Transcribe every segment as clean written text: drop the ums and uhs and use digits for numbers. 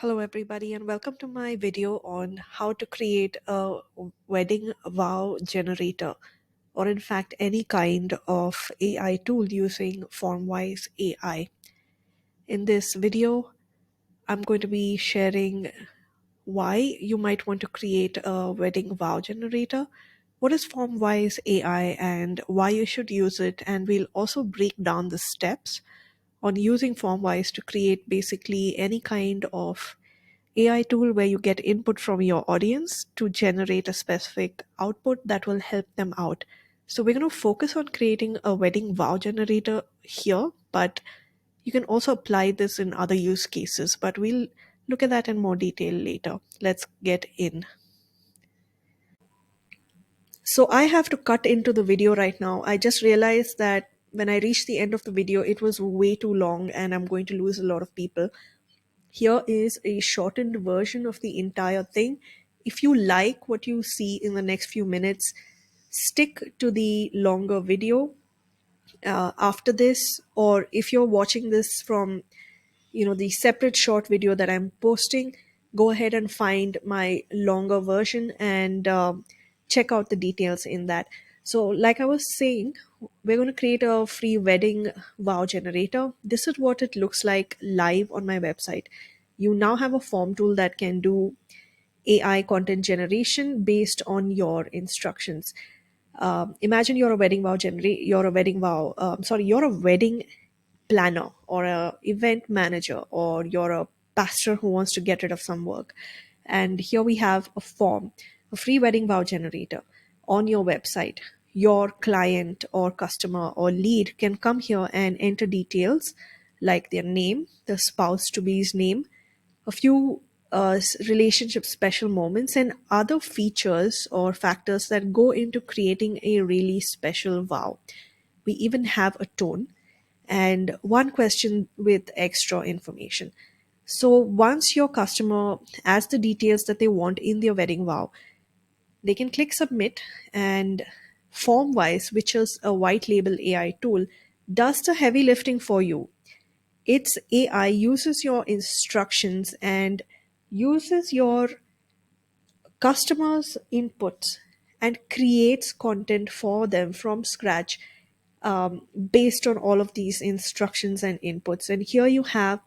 Hello, everybody, and welcome to my video on how to create a wedding vow generator, or in fact, any kind of AI tool using Formwise AI. In this video, I'm going to be sharing why you might want to create a wedding vow generator, what is Formwise AI, and why you should use it. And we'll also break down the steps on using Formwise to create basically any kind of AI tool where you get input from your audience to generate a specific output that will help them out. So we're going to focus on creating a wedding vow generator here, but you can also apply this in other use cases, but we'll look at that in more detail later. Let's get in. So I have to cut into the video right now. I just realized that when I reached the end of the video, it was way too long and I'm going to lose a lot of people. Here is a shortened version of the entire thing. If you like what you see in the next few minutes, stick to the longer video after this, or if you're watching this from the separate short video that I'm posting, go ahead and find my longer version and check out the details in that. So like I was saying, we're going to create a free wedding vow generator. This is what it looks like live on my website. You now have a form tool that can do AI content generation based on your instructions. Imagine you're a wedding vow you're a wedding vow sorry you're a wedding planner or a event manager, or you're a pastor who wants to get rid of some work. And here we have a form, a free wedding vow generator on your website. Your client or customer or lead can come here and enter details like their name, the spouse to be's name, a few relationship special moments, and other features or factors that go into creating a really special vow. We even have a tone and one question with extra information. So once your customer adds the details that they want in their wedding vow, they can click submit, and Formwise, which is a white label AI tool, does the heavy lifting for you. Its AI uses your instructions and uses your customers' inputs and creates content for them from scratch, based on all of these instructions and inputs. And here you have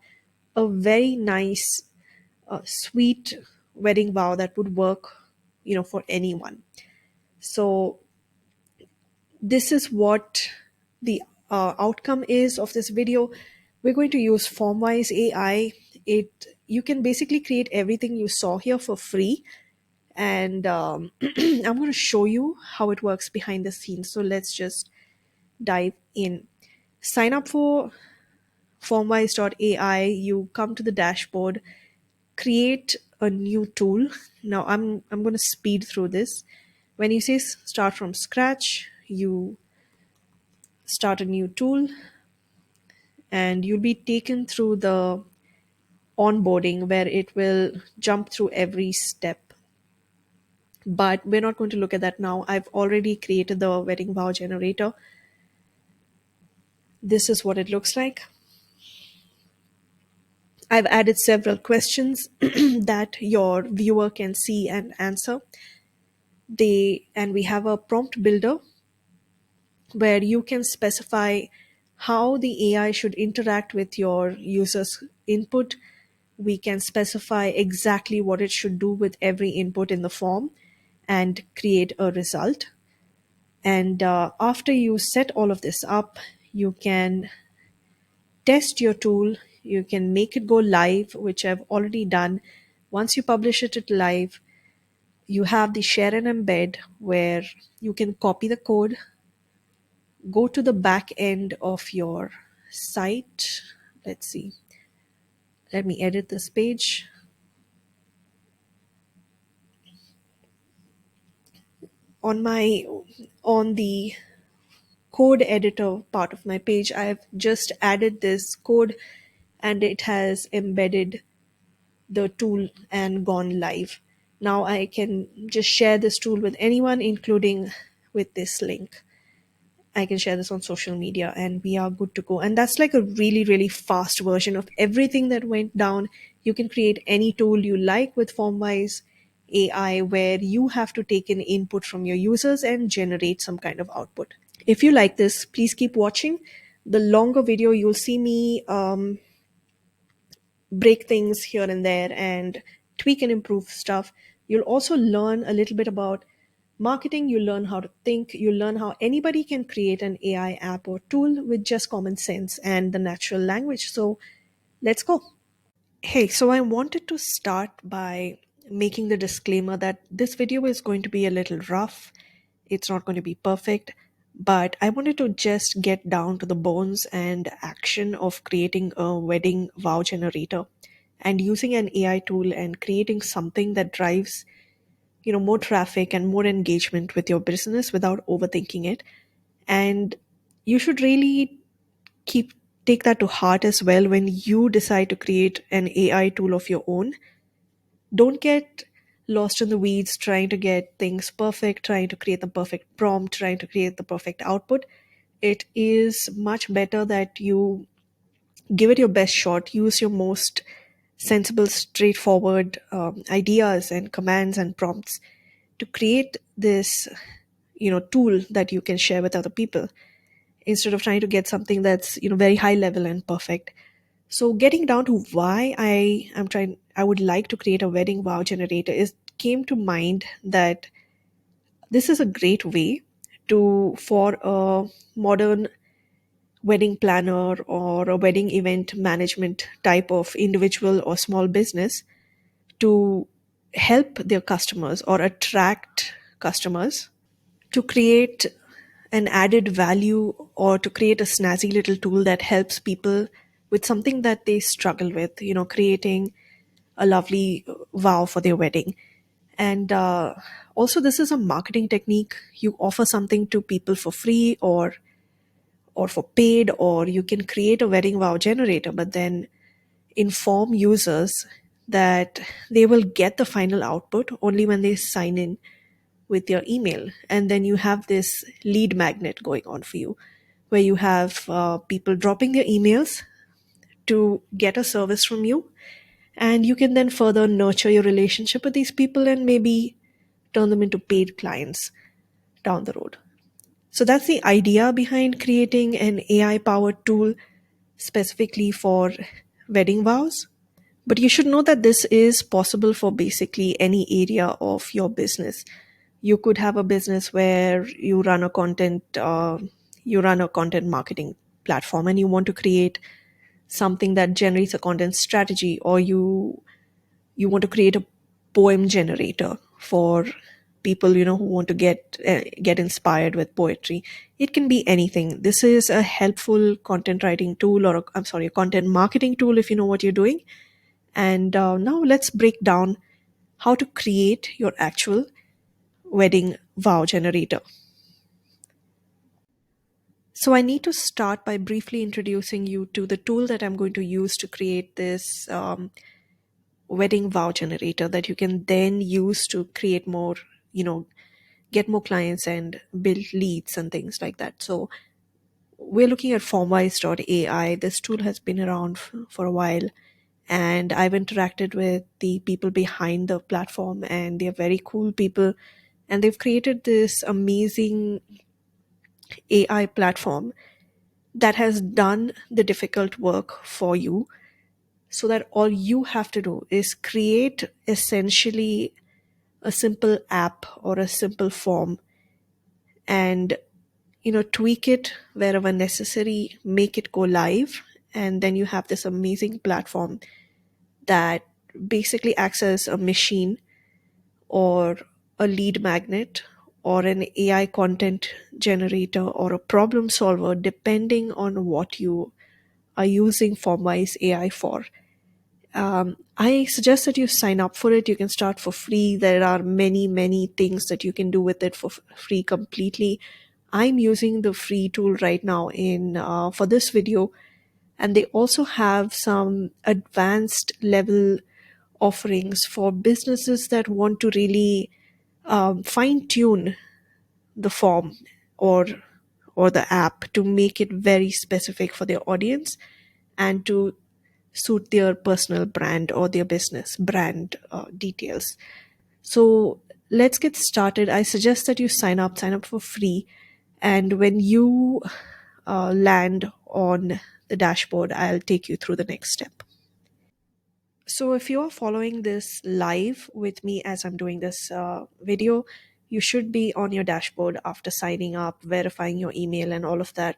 a very nice, sweet wedding vow that would work, for anyone. So this is what the outcome is of this video. We're going to use Formwise AI. It You can basically create everything you saw here for free, and I'm going to show you how it works behind the scenes. So let's just dive in. Sign up for Formwise.ai. You come to the dashboard, create a new tool. Now I'm going to speed through this. When you say start from scratch, you start a new tool and you'll be taken through the onboarding where it will jump through every step. But we're not going to look at that now. I've already created the wedding vow generator. This is what it looks like. I've added several questions that your viewer can see and answer. And we have a prompt builder where you can specify how the AI should interact with your user's input. We can specify exactly what it should do with every input in the form and create a result. And after you set all of this up, you can test your tool. You can make it go live, which I've already done. Once you publish it live, you have the share and embed where you can copy the code, go to the back end of your site. Let's see. Let me edit this page. On the code editor part of my page, I've just added this code and it has embedded the tool and gone live. Now I can just share this tool with anyone, including with this link. I can share this on social media and we are good to go. And that's like a really, really fast version of everything that went down. You can create any tool you like with Formwise AI, where you have to take in input from your users and generate some kind of output. If you like this, please keep watching. The longer video, you'll see me break things here and there and tweak and improve stuff. You'll also learn a little bit about marketing. You learn how to think. You learn how anybody can create an AI app or tool with just common sense and the natural language. So let's go. Hey, so I wanted to start by making the disclaimer that this video is going to be a little rough. It's not going to be perfect, but I wanted to just get down to the bones and action of creating a wedding vow generator and using an AI tool and creating something that drives, more traffic and more engagement with your business without overthinking it. And you should really keep take that to heart as well when you decide to create an AI tool of your own. Don't get lost in the weeds trying to get things perfect, trying to create the perfect prompt, trying to create the perfect output. It is much better that you give it your best shot, use your most sensible, straightforward ideas and commands and prompts to create this tool that you can share with other people, instead of trying to get something that's very high level and perfect. So getting down to why I would like to create a wedding wow generator is came to mind that this is a great way to for a modern wedding planner or a wedding event management type of individual or small business to help their customers or attract customers, to create an added value or to create a snazzy little tool that helps people with something that they struggle with, creating a lovely vow for their wedding. And also, this is a marketing technique. You offer something to people for free or for paid, or you can create a wedding vow generator, but then inform users that they will get the final output only when they sign in with your email. And then you have this lead magnet going on for you, where you have people dropping their emails to get a service from you. And you can then further nurture your relationship with these people and maybe turn them into paid clients down the road. So that's the idea behind creating an AI powered tool specifically for wedding vows. But you should know that this is possible for basically any area of your business. You could have a business where you run a content marketing platform and you want to create something that generates a content strategy, or you want to create a poem generator for people who want to get inspired with poetry. It can be anything. This is a helpful content writing tool, or I'm sorry, a content marketing tool if you know what you're doing. And now let's break down how to create your actual wedding vow generator. So I need to start by briefly introducing you to the tool that I'm going to use to create this wedding vow generator that you can then use to create more, get more clients and build leads and things like that. So we're looking at Formwise AI. This tool has been around for a while, and I've interacted with the people behind the platform, and they're very cool people. And they've created this amazing AI platform that has done the difficult work for you, so that all you have to do is create essentially a simple app or a simple form and tweak it wherever necessary, make it go live, and then you have this amazing platform that basically acts as a machine or a lead magnet or an AI content generator or a problem solver, depending on what you are using Formwise AI for. I suggest that you sign up for it. You can start for free. There are many, many things that you can do with it for free completely. I'm using the free tool right now in for this video, and they also have some advanced level offerings for businesses that want to really fine tune the form or or the app to make it very specific for their audience and to suit their personal brand or their business brand details. So let's get started. I suggest that you sign up for free. And when you land on the dashboard, I'll take you through the next step. So if you're following this live with me as I'm doing this video, you should be on your dashboard after signing up, verifying your email, and all of that.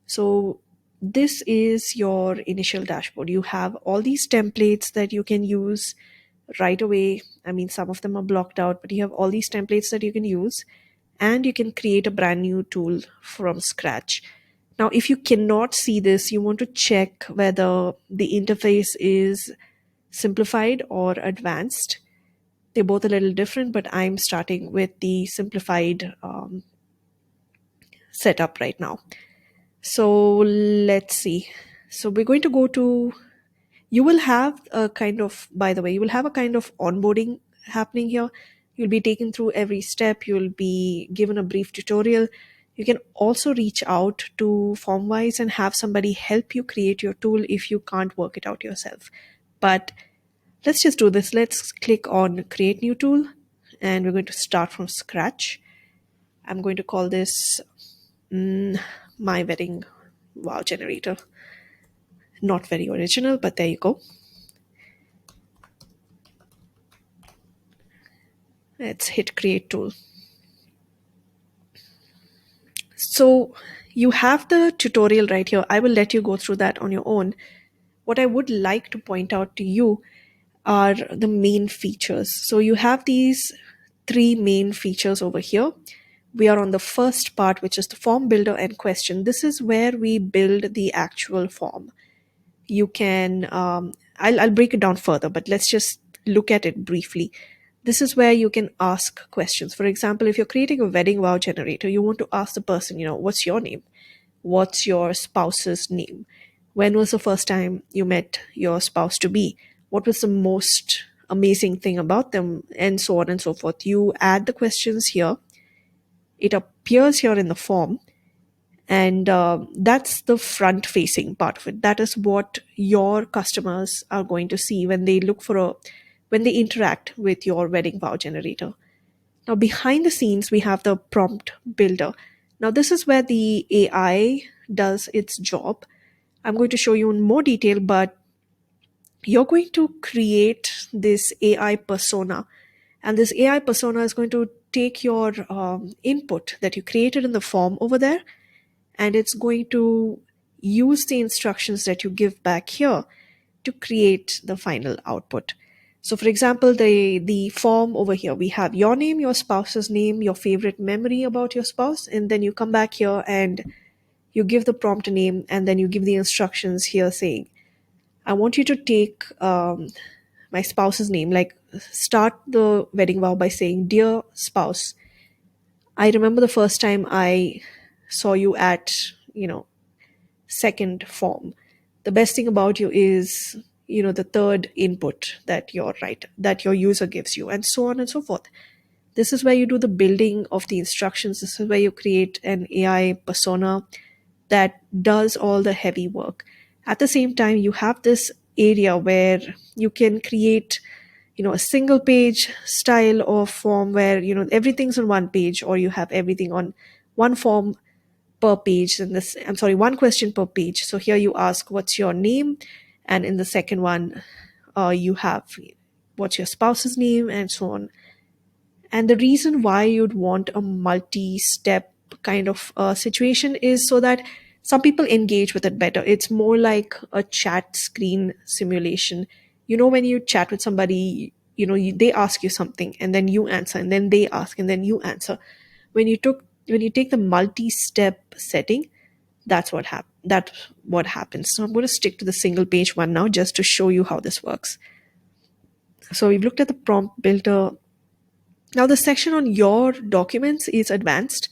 So this is your initial dashboard. You have all these templates that you can use right away. I mean, some of them are blocked out, but you have all these templates that you can use, and you can create a brand new tool from scratch. Now, if you cannot see this, you want to check whether the interface is simplified or advanced. They're both a little different, but I'm starting with the simplified setup right now. So let's see. So we're going to go to, you will have a kind of, by the way, you will have a kind of onboarding happening here. You'll be taken through every step. You'll be given a brief tutorial. You can also reach out to Formwise and have somebody help you create your tool if you can't work it out yourself. But let's just do this. Let's click on create new tool and we're going to start from scratch. I'm going to call this my wedding wow generator. Not very original, but there you go. Let's hit create tool. So you have the tutorial right here. I will let you go through that on your own. What I would like to point out to you are the main features. So you have these three main features over here. We are on the first part, which is the form builder and question. This is where we build the actual form. You can, I'll break it down further, but let's just look at it briefly. This is where you can ask questions. For example, if you're creating a wedding wow generator, you want to ask the person, what's your name? What's your spouse's name? When was the first time you met your spouse to be? What was the most amazing thing about them? And so on and so forth. You add the questions here. It appears here in the form. And that's the front facing part of it. That is what your customers are going to see when they when they interact with your wedding wow generator. Now, behind the scenes, we have the prompt builder. Now, this is where the AI does its job. I'm going to show you in more detail, but you're going to create this AI persona. And this AI persona is going to take your input that you created in the form over there, and it's going to use the instructions that you give back here to create the final output. So for example, the form over here, we have your name, your spouse's name, your favorite memory about your spouse, and then you come back here and you give the prompt a name, and then you give the instructions here saying, I want you to take my spouse's name, like start the wedding vow by saying, Dear spouse, I remember the first time I saw you at, second form. The best thing about you is, the third input that your user gives you, and so on and so forth. This is where you do the building of the instructions. This is where you create an AI persona that does all the heavy work. At the same time, you have this area where you can create, a single page style of form where, everything's on one page, or you have everything on one form per page. And this, I'm sorry, one question per page. So here you ask, what's your name? And in the second one, you have what's your spouse's name, and so on. And the reason why you'd want a multi-step kind of situation is so that some people engage with it better. It's more like a chat screen simulation. When you chat with somebody, they ask you something and then you answer, and then they ask and then you answer. When you take the multi-step setting, that's what happens. So I'm going to stick to the single page one now just to show you how this works. So we've looked at the prompt builder. Now the section on your documents is advanced.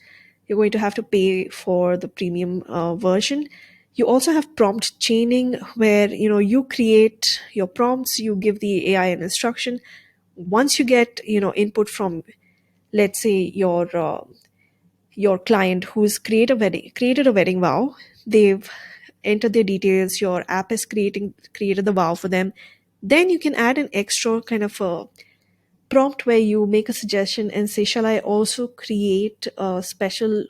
You're going to have to pay for the premium version. You also have prompt chaining where you create your prompts, you give the AI an instruction. Once you get input from, let's say, your client who's created a wedding vow. They've entered their details. Your app is created the vow for them. Then you can add an extra kind of a prompt where you make a suggestion and say, shall I also create a special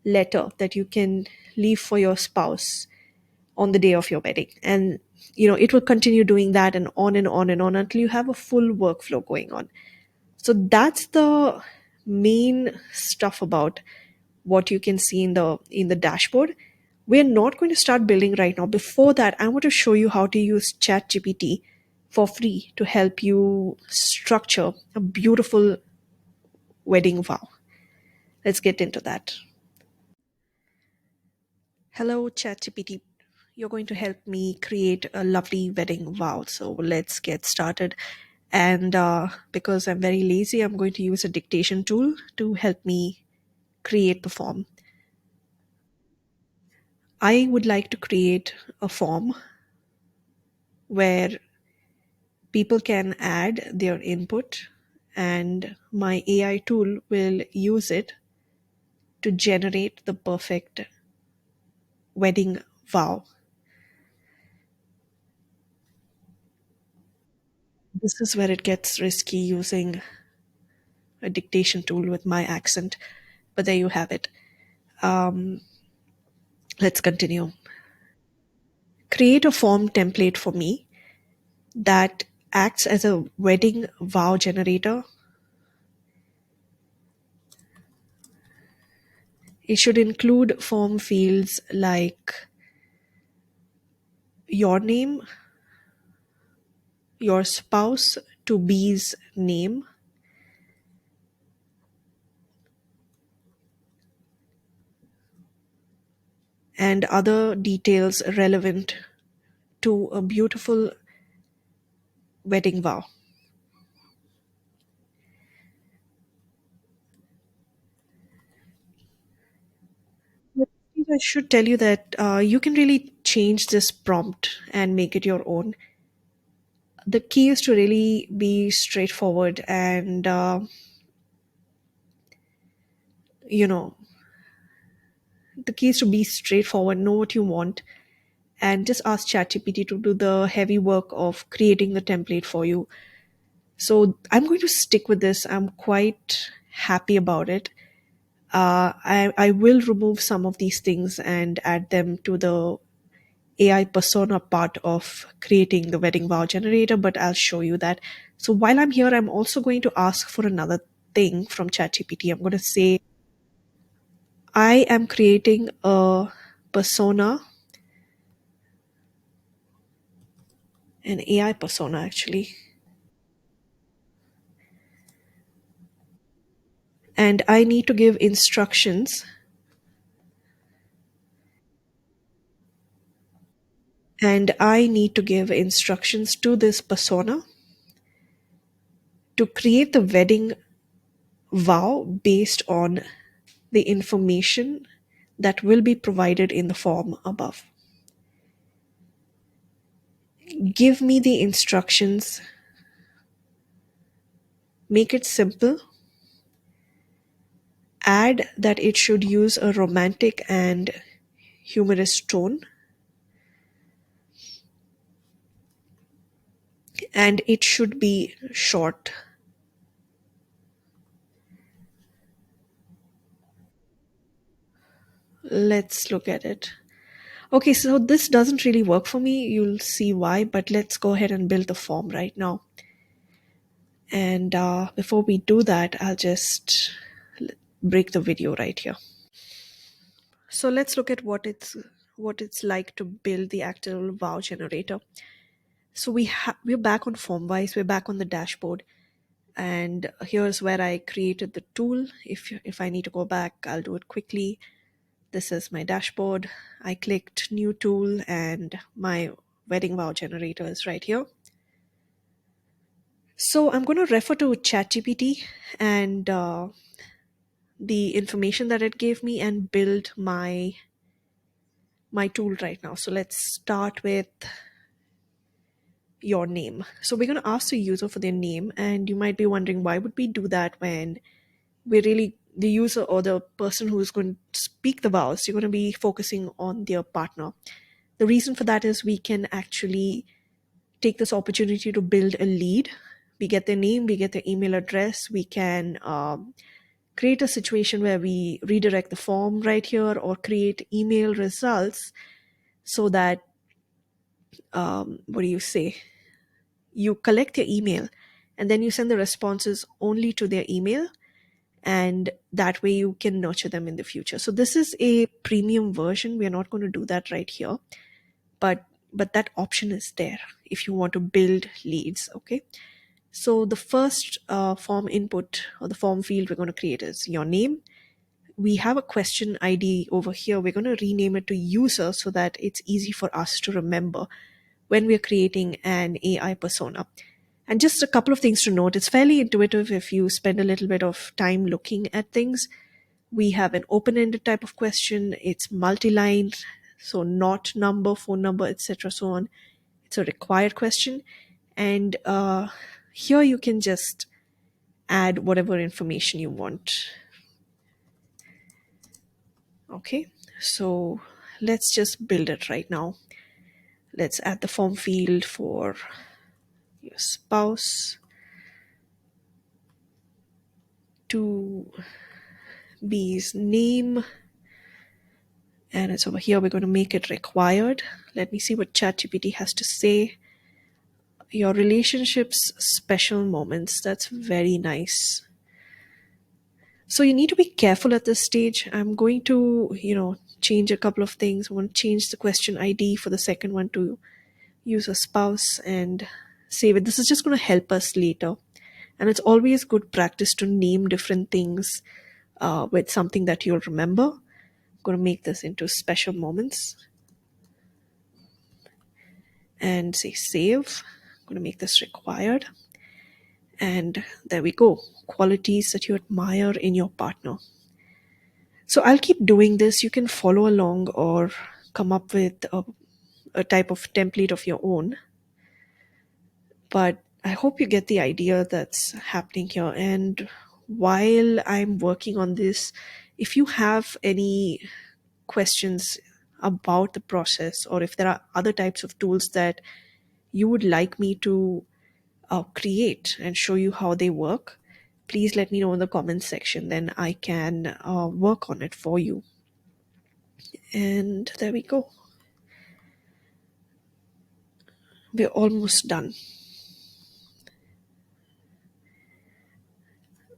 letter that you can leave for your spouse on the day of your wedding? And it will continue doing that, and on and on and on, until you have a full workflow going on. So that's the main stuff about what you can see in the dashboard. We're not going to start building right now. Before that, I want to show you how to use ChatGPT for free to help you structure a beautiful wedding vow. Let's get into that. Hello, ChatGPT. You're going to help me create a lovely wedding vow. So let's get started. And because I'm very lazy, I'm going to use a dictation tool to help me create the form. I would like to create a form where people can add their input, and my AI tool will use it to generate the perfect wedding vow. This is where it gets risky using a dictation tool with my accent, but there you have it. Let's continue. Create a form template for me that acts as a wedding vow generator. It should include form fields like your name, your spouse to be's name, and other details relevant to a beautiful wedding vow. I should tell you that you can really change this prompt and make it your own. The key is to really be straightforward and, you know, the key is to be straightforward, know what you want, and just ask ChatGPT to do the heavy work of creating the template for you. So I'm going to stick with this. I'm quite happy about it. I will remove some of these things and add them to the AI persona part of creating the wedding vow generator, but I'll show you that. So while I'm here, I'm also going to ask for another thing from ChatGPT. I'm going to say, I am creating a persona, an AI persona actually, and I need to give instructions, and I need to give instructions to this persona to create the wedding vow based on the information that will be provided in the form above. Give me the instructions, make it simple, add that it should use a romantic and humorous tone, and it should be short. Let's look at it. Okay, so this doesn't really work for me. You'll see why, but let's go ahead and build the form right now. And before we do that, I'll just break the video right here. So let's look at what it's like to build the actual wow generator. So we're back on Formwise. We're back on the dashboard, and here's where I created the tool. If I need to go back, I'll do it quickly. This is my dashboard. I clicked new tool, and my wedding vow generator is right here. So I'm going to refer to ChatGPT and the information that it gave me and build my tool right now. So let's start with your name. So we're going to ask the user for their name, and you might be wondering, why would we do that when we're really the user or the person who is going to speak the vows, you're going to be focusing on their partner. The reason for that is we can actually take this opportunity to build a lead. We get their name, we get their email address, we can create a situation where we redirect the form right here or create email results so that, what do you say? You collect their email and then you send the responses only to their email, and that way you can nurture them in the future. So this is a premium version. We are not going to do that right here, but that option is there if you want to build leads. Okay, so the first form input or the form field we're going to create is your name. We have a question ID over here. We're going to rename it to user so that it's easy for us to remember when we're creating an AI persona. And just a couple of things to note, it's fairly intuitive if you spend a little bit of time looking at things. We have an open-ended type of question. It's multi-line, so not number, phone number, etc., so on. It's a required question. And here you can just add whatever information you want. Okay, so let's just build it right now. Let's add the form field for your spouse to be his name, and it's over here. We're going to make it required. Let me see what ChatGPT has to say. Your relationships special moments. That's very nice. So you need to be careful at this stage. I'm going to, change a couple of things. I want to change the question ID for the second one to use a spouse and save it. This is just going to help us later. And it's always good practice to name different things with something that you'll remember. I'm going to make this into special moments and say save. I'm going to make this required. And there we go. Qualities that you admire in your partner. So I'll keep doing this. You can follow along or come up with a type of template of your own. But I hope you get the idea that's happening here. And while I'm working on this, if you have any questions about the process, or if there are other types of tools that you would like me to create and show you how they work, please let me know in the comments section. Then I can work on it for you. And there we go. We're almost done.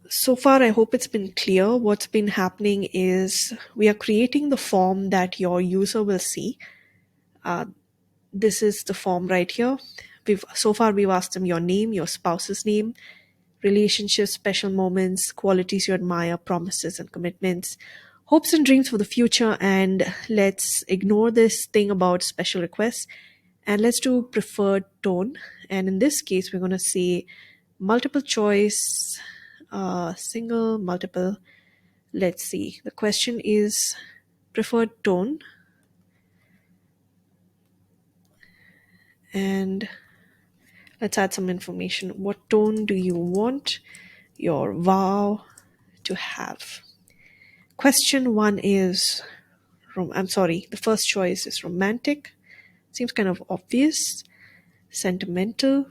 So far, I hope it's been clear. What's been happening is we are creating the form that your user will see. This is the form right here. We've asked them your name, your spouse's name, relationships, special moments, qualities you admire, promises and commitments, hopes and dreams for the future. And let's ignore this thing about special requests and let's do preferred tone. And in this case, we're going to say multiple choice, single, multiple. Let's see. The question is preferred tone. And let's add some information. What tone do you want your vow to have? Question one is, the first choice is romantic. Seems kind of obvious. Sentimental.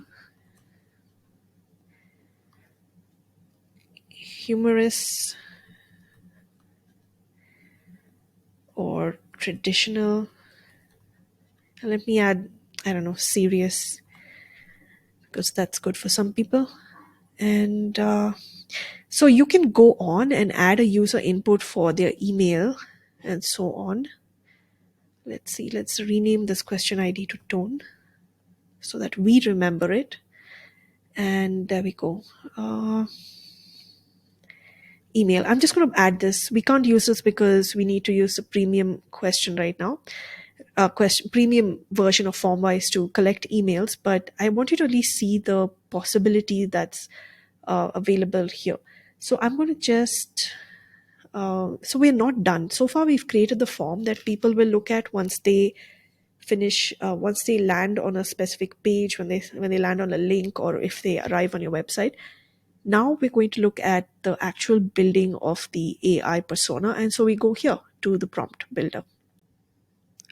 Humorous. Or traditional. And let me add, I don't know, serious, because that's good for some people. And so you can go on and add a user input for their email and so on. Let's see, let's rename this question ID to tone so that we remember it. And there we go. Email. I'm just going to add this. We can't use this because we need to use the premium question right now. Premium version of Formwise to collect emails, but I want you to at least see the possibility that's available here. So I'm going to just so we're not done. So far we've created the form that people will look at once they finish, once they land on a specific page, when they land on a link, or if they arrive on your website. Now we're going to look at the actual building of the AI persona. And so we go here to the prompt builder.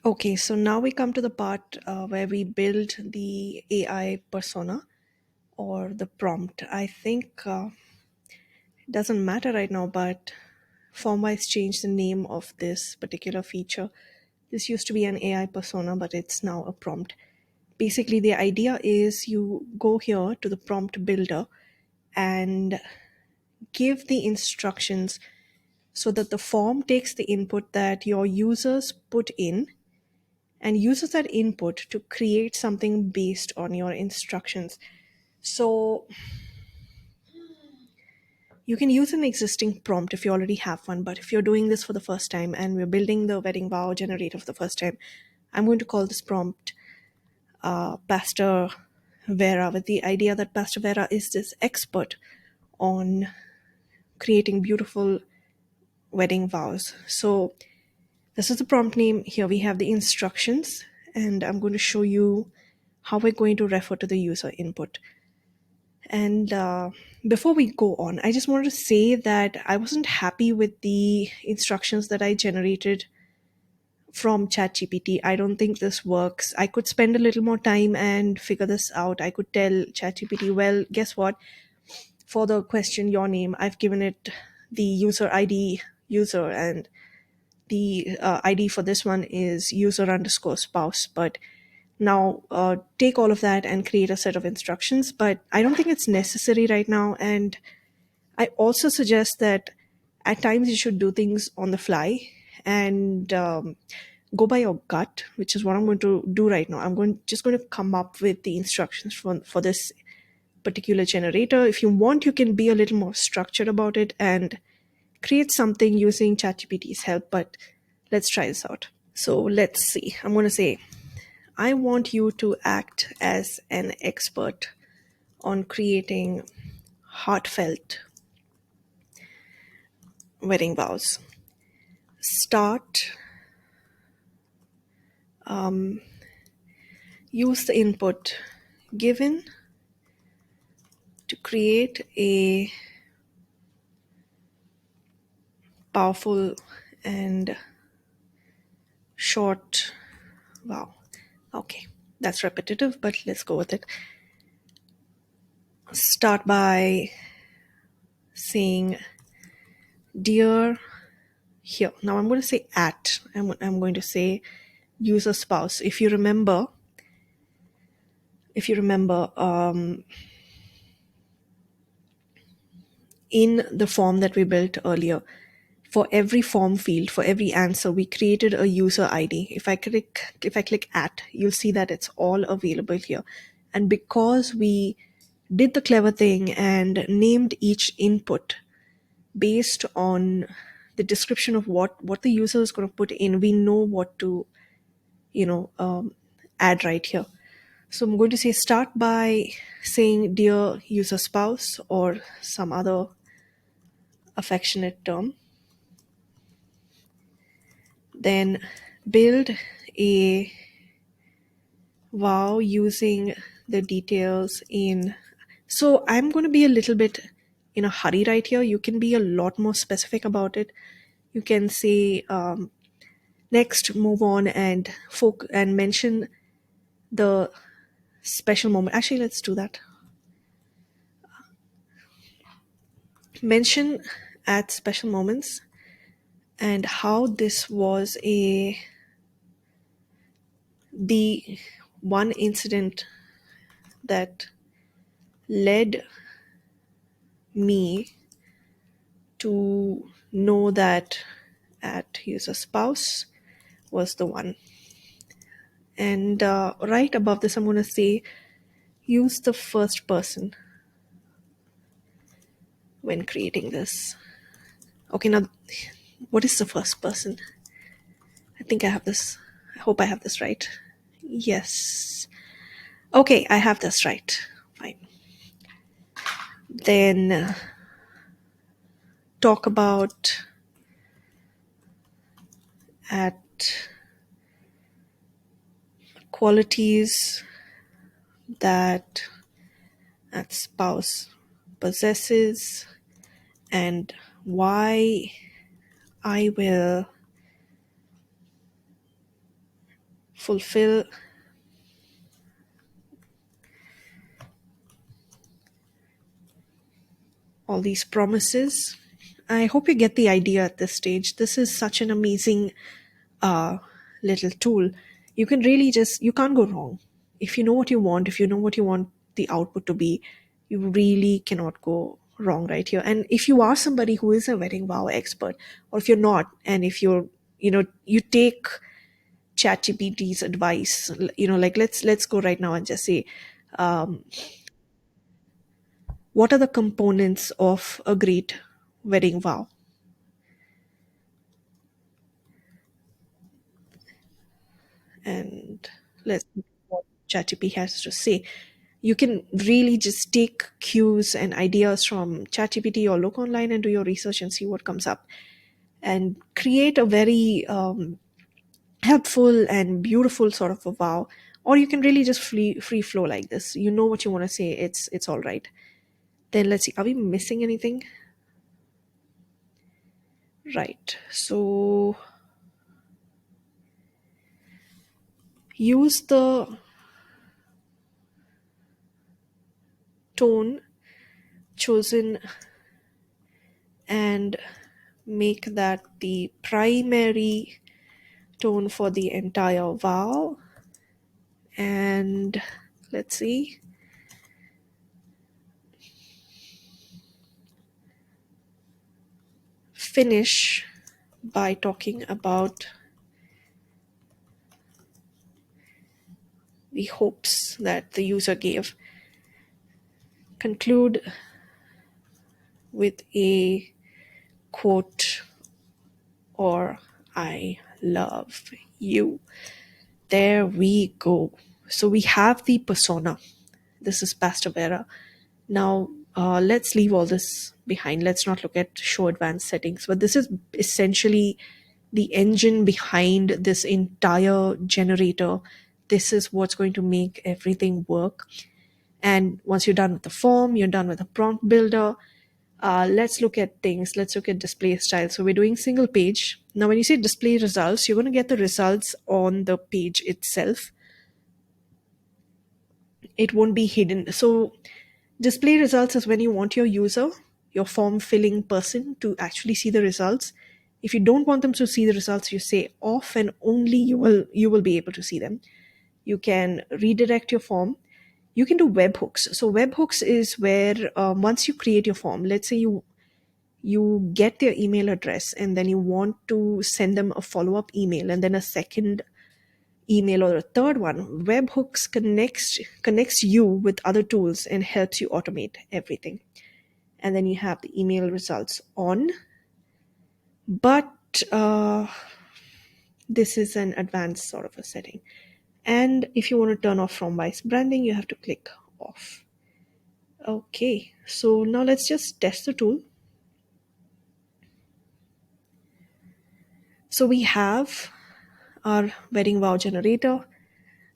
Okay, so now we come to the part where we build the AI persona or the prompt. I think it doesn't matter right now, but Formwise changed the name of this particular feature. This used to be an AI persona, but it's now a prompt. Basically, the idea is you go here to the prompt builder and give the instructions so that the form takes the input that your users put in and uses that input to create something based on your instructions. So you can use an existing prompt if you already have one, but if you're doing this for the first time and we're building the wedding vow generator for the first time, I'm going to call this prompt Pastor Vera, with the idea that Pastor Vera is this expert on creating beautiful wedding vows. So this is the prompt name. Here we have the instructions, and I'm going to show you how we're going to refer to the user input. And before we go on, I just wanted to say that I wasn't happy with the instructions that I generated from ChatGPT. I don't think this works. I could spend a little more time and figure this out. I could tell ChatGPT, well, guess what? For the question, your name, I've given it the user ID user, and the ID for this one is user underscore spouse. But now take all of that and create a set of instructions. But I don't think it's necessary right now. And I also suggest that at times you should do things on the fly and go by your gut, which is what I'm going to do right now. Just going to come up with the instructions for this particular generator. If you want, you can be a little more structured about it and create something using ChatGPT's help, but let's try this out. So let's see. I'm going to say, I want you to act as an expert on creating heartfelt wedding vows. Start, use the input given to create a powerful and short vow. Okay, that's repetitive, but let's go with it. Start by saying, dear, here. Now I'm going to say at. I'm going to say user spouse. If you remember, in the form that we built earlier, for every form field, for every answer, we created a user ID. If I click at, you'll see that it's all available here. And because we did the clever thing and named each input based on the description of what the user is going to put in, we know what to add right here. So I'm going to say start by saying dear user spouse or some other affectionate term. Then build a vow using the details in. So I'm going to be a little bit in a hurry right here. You can be a lot more specific about it. You can say next, move on and mention the special moment. Actually, let's do that. Mention at special moments and how this was the one incident that led me to know that at user spouse was the one. And right above this, I'm going to say use the first person when creating this. Okay, now what is the first person? I think I have this. I hope I have this right. Yes. Okay, I have this right. Fine. Then talk about at qualities that at spouse possesses, and why I will fulfill all these promises. I hope you get the idea at this stage. This is such an amazing uh, little tool. You can really just, you can't go wrong. If you know what you want, if you know what you want the output to be, you really cannot go wrong right here. And if you are somebody who is a wedding wow expert, or if you're not, and if you're, you take ChatGPT's advice, like let's go right now and just say, um, what are the components of a great wedding vow? And let's see what ChatGPT has to say. You can really just take cues and ideas from ChatGPT or look online and do your research and see what comes up and create a very helpful and beautiful sort of a vow. Or you can really just free flow like this. You know what you want to say. It's all right. Then let's see. Are we missing anything? Right. So use the tone chosen and make that the primary tone for the entire vowel. And let's see, finish by talking about the hopes that the user gave. Conclude with a quote or I love you. There we go. So we have the persona. This is Pastor Vera. Now, let's leave all this behind. Let's not look at show advanced settings, but this is essentially the engine behind this entire generator. This is what's going to make everything work. And once you're done with the form, you're done with the prompt builder. Let's look at things. Let's look at display style. So we're doing single page. Now, when you say display results, you're going to get the results on the page itself. It won't be hidden. So display results is when you want your user, your form filling person, to actually see the results. If you don't want them to see the results, you say off, and only you will be able to see them. You can redirect your form. You can do webhooks. So webhooks is where once you create your form, let's say you get their email address and then you want to send them a follow-up email and then a second email or a third one. Webhooks connects you with other tools and helps you automate everything. And then you have the email results on. But this is an advanced sort of a setting. And if you want to turn off Formwise branding, you have to click off. Okay, so now let's just test the tool. So we have our wedding vow generator.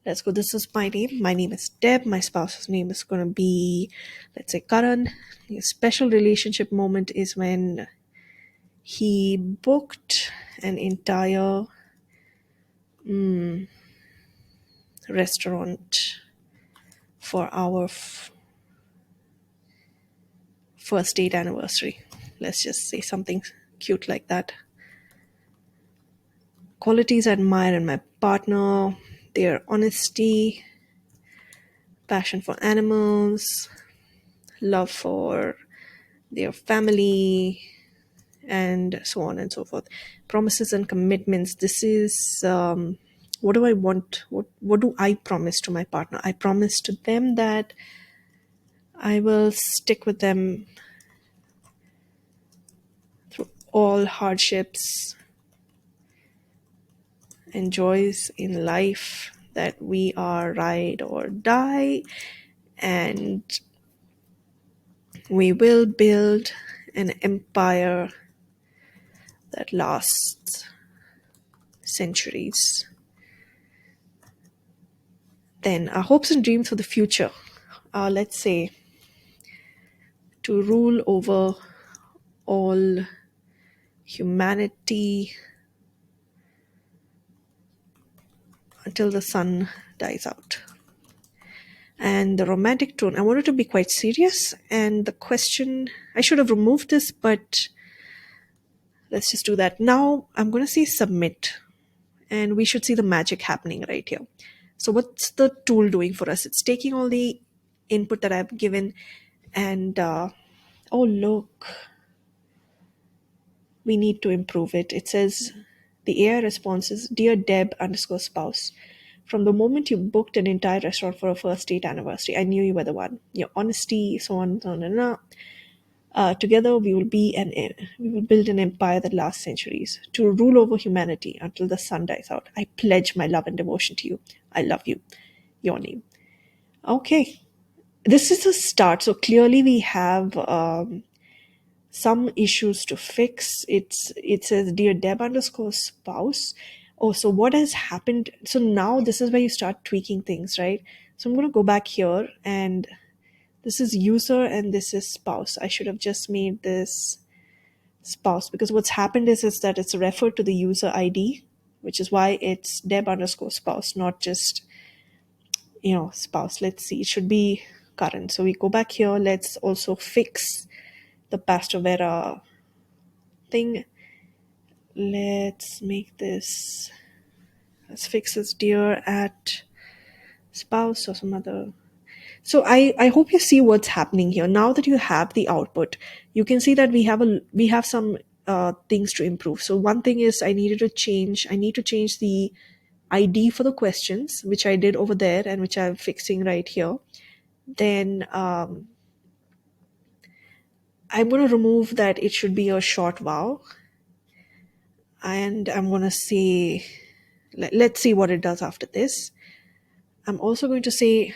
Let's go. This is my name. My name is Deb. My spouse's name is going to be, let's say, Karan. A special relationship moment is when he booked an entire restaurant for our first date anniversary. Let's just say something cute like that. Qualities I admire in my partner: their honesty, passion for animals, love for their family, and so on and so forth. Promises and commitments. This is what do I want? What do I promise to my partner? I promise to them that I will stick with them through all hardships and joys in life, that we are ride or die, and we will build an empire that lasts centuries. Then our hopes and dreams for the future are, let's say, to rule over all humanity until the sun dies out. And the romantic tone, I wanted to be quite serious. And the question, I should have removed this, but let's just do that. Now I'm going to say submit, and we should see the magic happening right here. So, what's the tool doing for us? It's taking all the input that I've given, and oh, look, we need to improve it. It says the AI response is Dear Deb underscore spouse. From the moment you booked an entire restaurant for a first date anniversary, I knew you were the one. Your honesty, so on, so on, and on. Together, we will build an empire that lasts centuries to rule over humanity until the sun dies out. I pledge my love and devotion to you. I love you. Your name. Okay, this is a start. So clearly, we have some issues to fix. It says dear Deb underscore spouse. Oh, so what has happened? So now this is where you start tweaking things, right? So I'm going to go back here, and this is user and this is spouse. I should have just made this spouse, because what's happened is that it's referred to the user ID, which is why it's Deb underscore spouse, not just spouse. Let's see, it should be current. So we go back here. Let's also fix the Pastor Vera thing. Let's make this, let's fix this dear at spouse or some other. So I hope you see what's happening here. Now that you have the output, you can see that we have some things to improve. So one thing is I need to change the ID for the questions, which I did over there and which I'm fixing right here. Then I'm going to remove that it should be a short vowel, and I'm going to say, let's see what it does after this. I'm also going to say,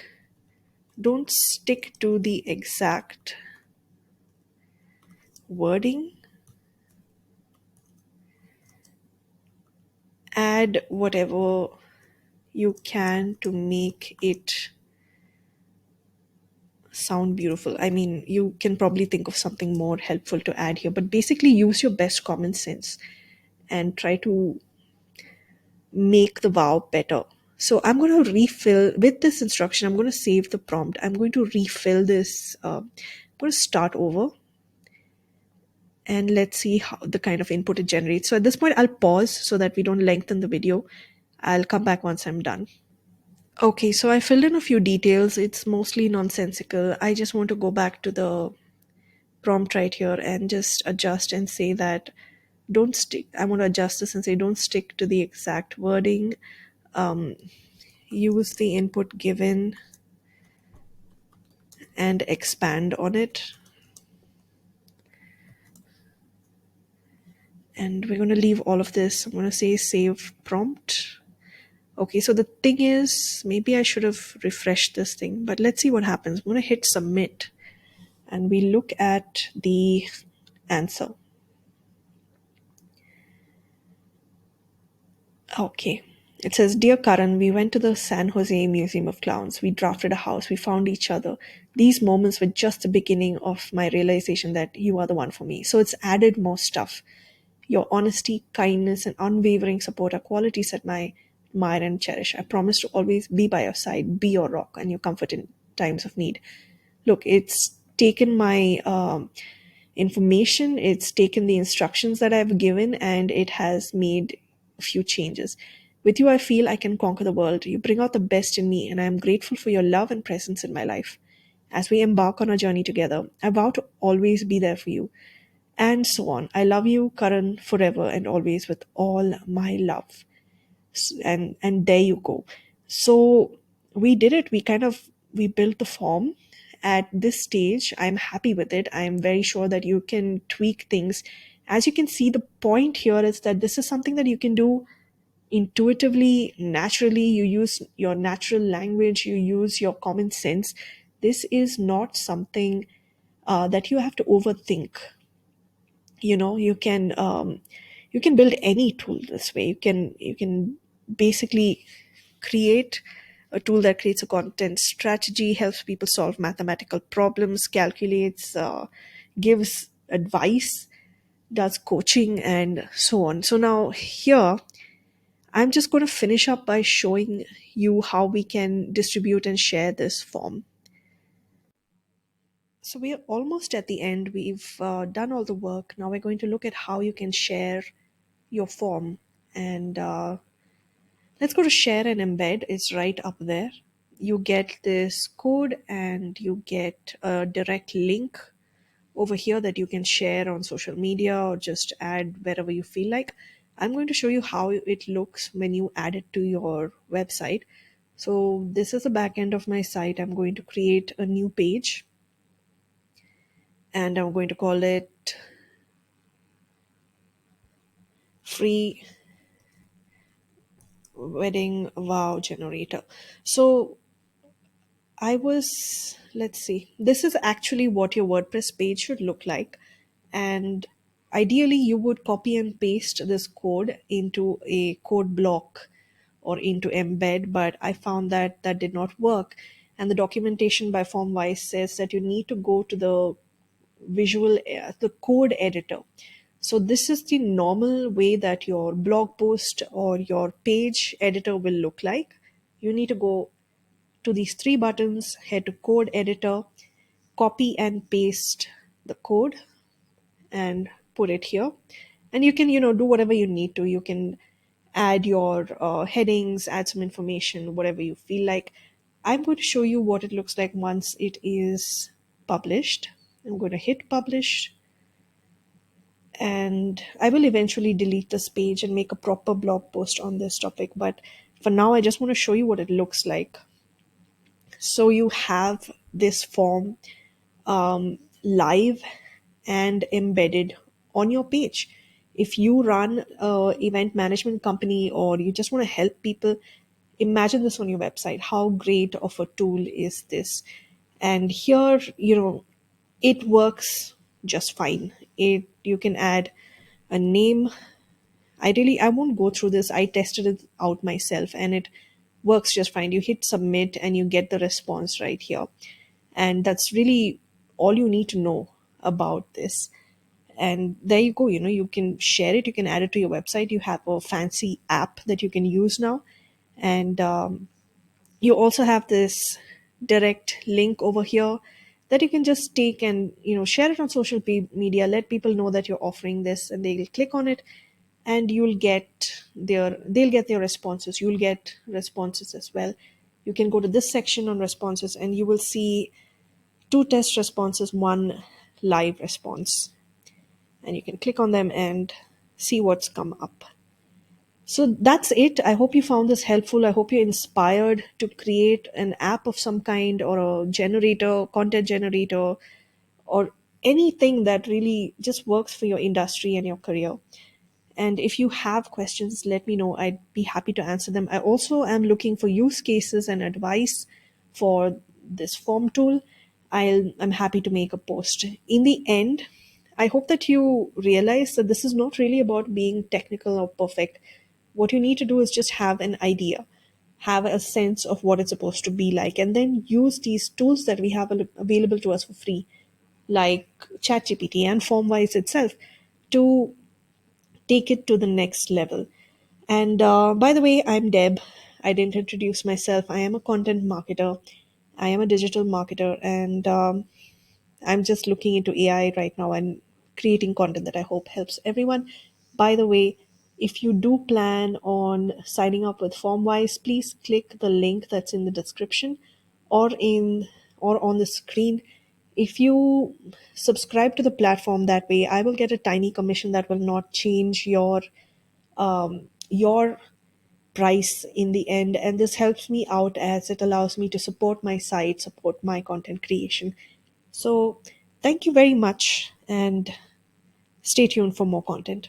don't stick to the exact wording. Add whatever you can to make it sound beautiful. I mean, you can probably think of something more helpful to add here, but basically use your best common sense and try to make the wow better. So I'm going to refill with this instruction. I'm going to save the prompt. I'm going to refill this. I'm going to start over, and let's see how the kind of input it generates. So at this point, I'll pause so that we don't lengthen the video. I'll come back once I'm done. Okay, so I filled in a few details. It's mostly nonsensical. I just want to go back to the prompt right here and just adjust and say that don't stick. I want to adjust this and say don't stick to the exact wording. Um, Use the input given and expand on it. And we're going to leave all of this. I'm going to say save prompt. Okay, so the thing is, maybe I should have refreshed this thing, but let's see what happens. I'm going to hit submit, and we look at the answer. Okay. It says, Dear Karan, we went to the San Jose Museum of Clowns. We drafted a house. We found each other. These moments were just the beginning of my realization that you are the one for me. So it's added more stuff. Your honesty, kindness, and unwavering support are qualities that I admire and cherish. I promise to always be by your side, be your rock, and your comfort in times of need. Look, it's taken my information, it's taken the instructions that I've given, and it has made a few changes. With you, I feel I can conquer the world. You bring out the best in me, and I am grateful for your love and presence in my life. As we embark on our journey together, I vow to always be there for you, and so on. I love you, Karan, forever and always with all my love. And there you go. So we did it. We built the form. At this stage, I'm happy with it. I'm very sure that you can tweak things. As you can see, the point here is that this is something that you can do intuitively, naturally. You use your natural language, you use your common sense. This is not something that you have to overthink. You can build any tool this way. You can basically create a tool that creates a content strategy, helps people solve mathematical problems, calculates, gives advice, does coaching, and so on. So now here, I'm just going to finish up by showing you how we can distribute and share this form. So we are almost at the end. We've done all the work. Now we're going to look at how you can share your form. And let's go to share and embed. It's right up there. You get this code and you get a direct link over here that you can share on social media or just add wherever you feel like. I'm going to show you how it looks when you add it to your website. So this is the back end of my site. I'm going to create a new page and I'm going to call it free wedding wow generator. So let's see, this is actually what your WordPress page should look like. And ideally, you would copy and paste this code into a code block or into embed, but I found that that did not work. And the documentation by Formwise says that you need to go to the code editor. So this is the normal way that your blog post or your page editor will look like. You need to go to these three buttons, head to code editor, copy and paste the code and put it here. And you can, do whatever you need to. You can add your headings, add some information, whatever you feel like. I'm going to show you what it looks like once it is published. I'm going to hit publish, and I will eventually delete this page and make a proper blog post on this topic. But for now, I just want to show you what it looks like. So you have this form live and embedded on your page. If you run a event management company or you just want to help people, imagine this on your website. How great of a tool is this? And here, it works just fine. You can add a name. I won't go through this. I tested it out myself and it works just fine. You hit submit and you get the response right here. And that's really all you need to know about this. And there you go. You can share it, you can add it to your website. You have a fancy app that you can use now. And you also have this direct link over here that you can just take and share it on social media, let people know that you're offering this, and they'll click on it and they'll get their responses. You'll get responses as well. You can go to this section on responses and you will see two test responses, one live response, and you can click on them and see what's come up. So that's it. I hope you found this helpful. I hope you're inspired to create an app of some kind or a generator, content generator, or anything that really just works for your industry and your career. And if you have questions, let me know. I'd be happy to answer them. I also am looking for use cases and advice for this form tool. I'm happy to make a post. In the end, I hope that you realize that this is not really about being technical or perfect. What you need to do is just have an idea, have a sense of what it's supposed to be like, and then use these tools that we have available to us for free, like ChatGPT and Formwise itself, to take it to the next level. And by the way, I'm Deb. I didn't introduce myself. I am a content marketer. I am a digital marketer, and I'm just looking into AI right now and creating content that I hope helps everyone. By the way, if you do plan on signing up with Formwise, please click the link that's in the description or in or on the screen. If you subscribe to the platform that way, I will get a tiny commission that will not change your price in the end, and this helps me out as it allows me to support my site, support my content creation. So thank you very much and stay tuned for more content.